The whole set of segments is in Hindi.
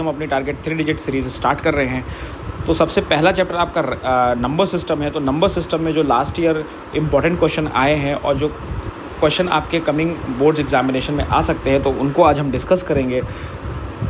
हम अपनी टारगेट 3 डिजिट सीरीज़ स्टार्ट कर रहे हैं। तो सबसे पहला चैप्टर आपका नंबर सिस्टम है। तो नंबर सिस्टम में जो लास्ट ईयर इम्पॉर्टेंट क्वेश्चन आए हैं और जो क्वेश्चन आपके कमिंग बोर्ड्स एग्जामिनेशन में आ सकते हैं, तो उनको आज हम डिस्कस करेंगे।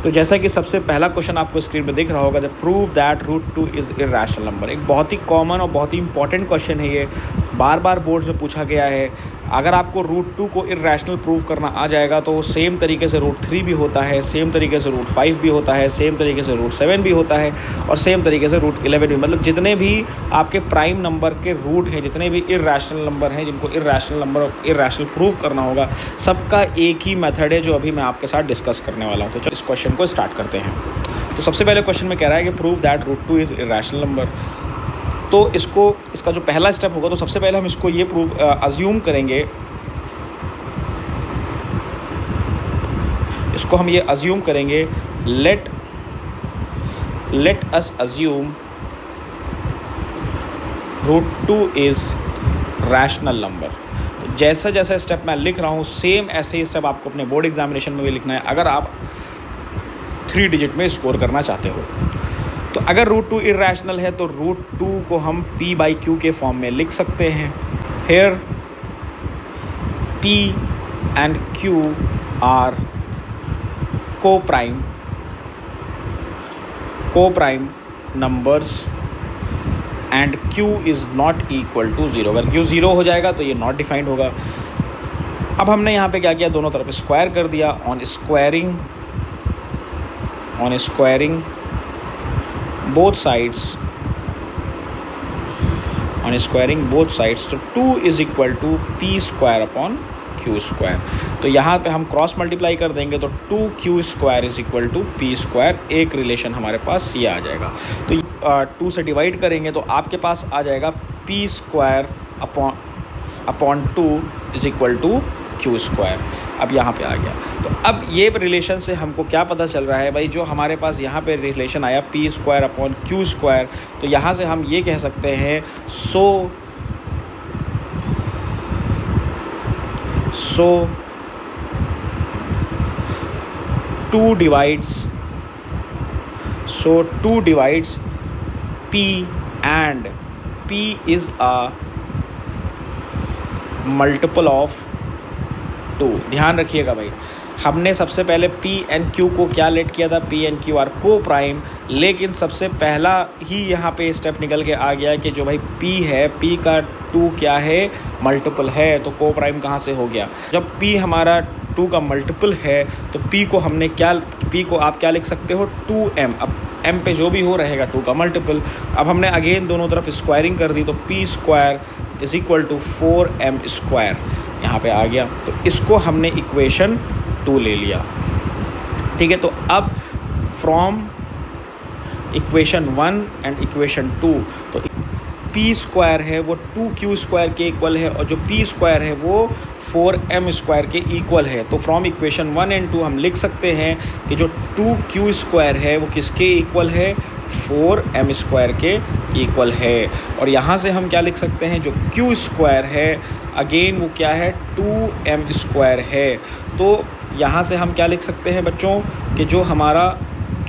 तो जैसा कि सबसे पहला क्वेश्चन आपको स्क्रीन पे दिख रहा होगा, the prove that root 2 is irrational number. एक बहुत ही कॉमन और बहुत ही इंपॉर्टेंट क्वेश्चन है ये, बार बार बोर्ड्स में पूछा गया है। अगर आपको रूट 2 को इर्रेशनल प्रूव करना आ जाएगा तो सेम तरीके से रूट 3 भी होता है, सेम तरीके से रूट 5 भी होता है, सेम तरीके से रूट 7 भी होता है और सेम तरीके से रूट 11 भी। मतलब जितने भी आपके प्राइम नंबर के रूट हैं, जितने भी इर्रेशनल नंबर हैं जिनको इर्रेशनल नंबर और इर्रेशनल प्रूव करना होगा, सबका एक ही मेथड है जो अभी मैं आपके साथ डिस्कस करने वाला हूँ। तो चलो इस क्वेश्चन को स्टार्ट करते हैं। तो सबसे पहले क्वेश्चन में कह रहा है कि prove that root 2 is irrational number. तो इसका जो पहला स्टेप होगा, तो सबसे पहले हम इसको ये अज्यूम करेंगे, इसको हम ये अज्यूम करेंगे, let us assume root 2 is rational number. जैसा जैसा स्टेप मैं लिख रहा हूँ, सेम ऐसे ही स्टेप आपको अपने बोर्ड एग्जामिनेशन में भी लिखना है अगर आप 3 डिजिट में स्कोर करना चाहते हो। तो अगर रूट 2 इर्रेशनल है तो रूट 2 को हम p बाई क्यू के फॉर्म में लिख सकते हैं। Here p and q are coprime numbers and q is not equal to 0। अगर q 0 हो जाएगा तो ये नॉट डिफाइंड होगा। अब हमने यहाँ पे क्या किया, दोनों तरफ स्क्वायर कर दिया। ऑन स्क्वायरिंग both sides, तो 2 is equal to p square upon q square. तो यहाँ पे हम क्रॉस मल्टीप्लाई कर देंगे तो 2q square is equal to p square. एक रिलेशन हमारे पास ये आ जाएगा। तो 2 से डिवाइड करेंगे तो आपके पास आ जाएगा p square upon 2 is equal to q square. अब यहाँ पे आ गया। तो अब ये रिलेशन से हमको क्या पता चल रहा है भाई, जो हमारे पास यहाँ पे रिलेशन आया P square upon q square, तो यहाँ से हम ये कह सकते हैं सो 2 divides p and p is a multiple of 2। ध्यान रखिएगा भाई, हमने सबसे पहले p एंड q को क्या लेट किया था, p एंड q आर को प्राइम, लेकिन सबसे पहला ही यहाँ पे स्टेप निकल के आ गया कि जो भाई p है, p का 2 क्या है, मल्टीपल है, तो को प्राइम कहाँ से हो गया। जब p हमारा 2 का मल्टीपल है तो p को आप क्या लिख सकते हो, 2m। अब m पे जो भी हो रहेगा 2 का मल्टीपल। अब हमने अगेन दोनों तरफ स्क्वायरिंग कर दी तो p square is equal to 4m square यहाँ पे आ गया। तो इसको हमने इक्वेशन 2 ले लिया, ठीक है। तो अब फ्रॉम इक्वेशन 1 एंड इक्वेशन 2, तो p स्क्वायर है वो 2q स्क्वायर के इक्वल है और जो p स्क्वायर है वो 4m स्क्वायर के इक्वल है। तो फ्रॉम इक्वेशन 1 एंड 2 हम लिख सकते हैं कि जो 2q स्क्वायर है वो किसके इक्वल है, 4m स्क्वायर के इक्वल है। और यहाँ से हम क्या लिख सकते हैं, जो q स्क्वायर है अगेन वो क्या है, 2m स्क्वायर है। तो यहाँ से हम क्या लिख सकते हैं बच्चों, कि जो हमारा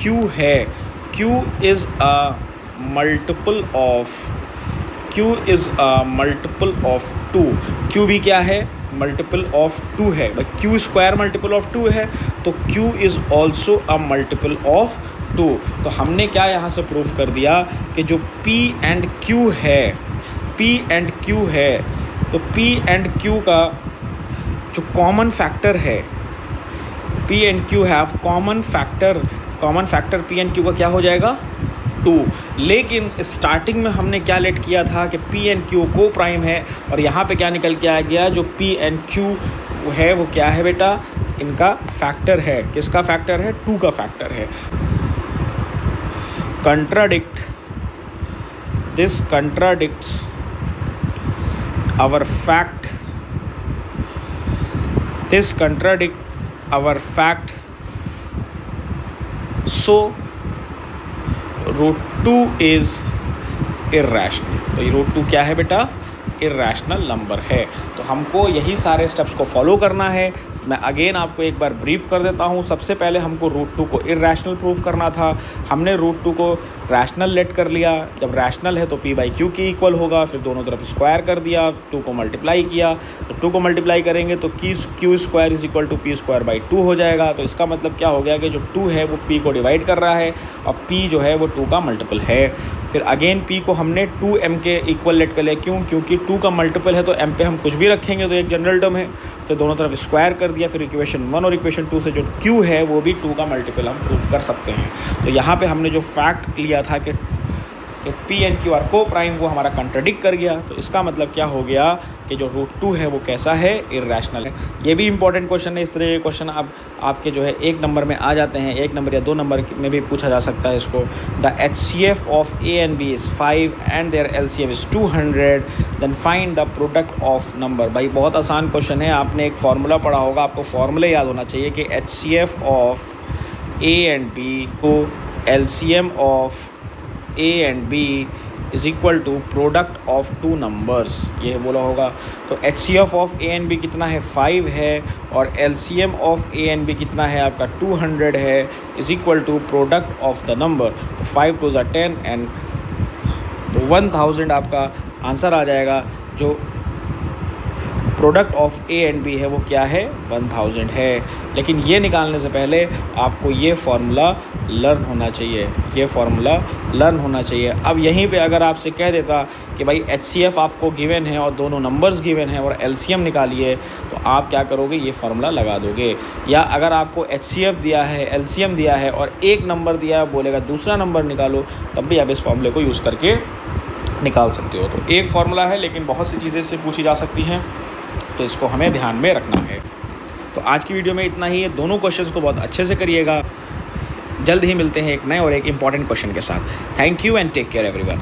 q है, q is a multiple of 2। q भी क्या है, मल्टीपल ऑफ 2 है भाई। q स्क्वायर मल्टीपल ऑफ 2 है तो q is also a multiple of 2। तो हमने क्या यहाँ से प्रूफ कर दिया कि जो p एंड q है, तो p एंड q का जो कॉमन फैक्टर है, p and q have common factor p and q का क्या हो जाएगा, 2। लेकिन स्टार्टिंग में हमने क्या लेट किया था कि p एंड q को प्राइम है और यहाँ पे क्या निकल के आ गया, जो p एंड q है वो क्या है बेटा, इनका फैक्टर है। किसका फैक्टर है, 2 का फैक्टर है। This contradicts our fact. So root 2 is irrational. तो ये रूट 2 क्या है बेटा, इर्रेशनल नंबर है। तो हमको यही सारे स्टेप्स को फॉलो करना है। मैं अगेन आपको एक बार ब्रीफ कर देता हूँ। सबसे पहले हमको रूट 2 को इरैशनल प्रूफ करना था, हमने रूट 2 को रैशनल लेट कर लिया। जब रैशनल है तो p बाई क्यू के इक्वल होगा, फिर दोनों तरफ स्क्वायर कर दिया, 2 को मल्टीप्लाई किया, तो 2 को मल्टीप्लाई करेंगे तो q square is equal to p square by 2 हो जाएगा। तो इसका मतलब क्या हो गया कि जो 2 है वो p को डिवाइड कर रहा है और p जो है वो 2 का मल्टीपल है। फिर अगेन p को हमने 2m के इक्वल लेट कर लिया, क्योंकि 2 का मल्टीपल है तो m पे हम कुछ भी रखेंगे तो एक जनरल टर्म है। फिर दोनों तरफ स्क्वायर कर दिया, फिर इक्वेशन 1 और इक्वेशन 2 से जो q है वो भी 2 का मल्टीपल हम प्रूफ कर सकते हैं। तो यहाँ पे हमने जो फैक्ट लिया था कि पी एन क्यू आर को प्राइम, वो हमारा कंट्राडिक्ट कर गया। तो इसका मतलब क्या हो गया कि जो रूट 2 है वो कैसा है, इरैशनल है। ये भी इंपॉर्टेंट क्वेश्चन है। इस तरह के क्वेश्चन अब आपके जो है 1 नंबर में आ जाते हैं, 1 नंबर या 2 नंबर में भी पूछा जा सकता है इसको। The HCF of A and B is 5 and their LCM is 200, then find the product of number. भाई बहुत आसान क्वेश्चन है, आपने एक फार्मूला पढ़ा होगा, आपको फार्मूला याद होना चाहिए कि HCF of A and B को LCM of a and b is equal to product of 2 numbers, ये बोला होगा। तो HCF of a and b कितना है, 5 है, और LCM of a and b कितना है आपका 200 है, is equal to product of the number. तो 5 2 ज़ा 10 एंड 1000 आपका आंसर आ जाएगा। जो product of a and b है वो क्या है, 1000 है। लेकिन ये निकालने से पहले आपको ये फार्मूला लर्न होना चाहिए, ये फार्मूला लर्न होना चाहिए। अब यहीं पे अगर आपसे कह देता कि भाई HCF आपको गिवन है और दोनों नंबर्स गिवन है और LCM निकालिए, तो आप क्या करोगे, ये फार्मूला लगा दोगे। या अगर आपको HCF दिया है, LCM दिया है और एक नंबर दिया है, बोलेगा दूसरा नंबर निकालो, तब भी आप इस फार्मूले को यूज़ करके निकाल सकते हो। तो एक फार्मूला है लेकिन बहुत सी चीज़ें इससे पूछी जा सकती हैं, तो इसको हमें ध्यान में रखना है। तो आज की वीडियो में इतना ही है। दोनों क्वेश्चंस को बहुत अच्छे से करिएगा। जल्द ही मिलते हैं एक नए और एक इम्पॉर्टेंट क्वेश्चन के साथ। Thank you and take care everyone.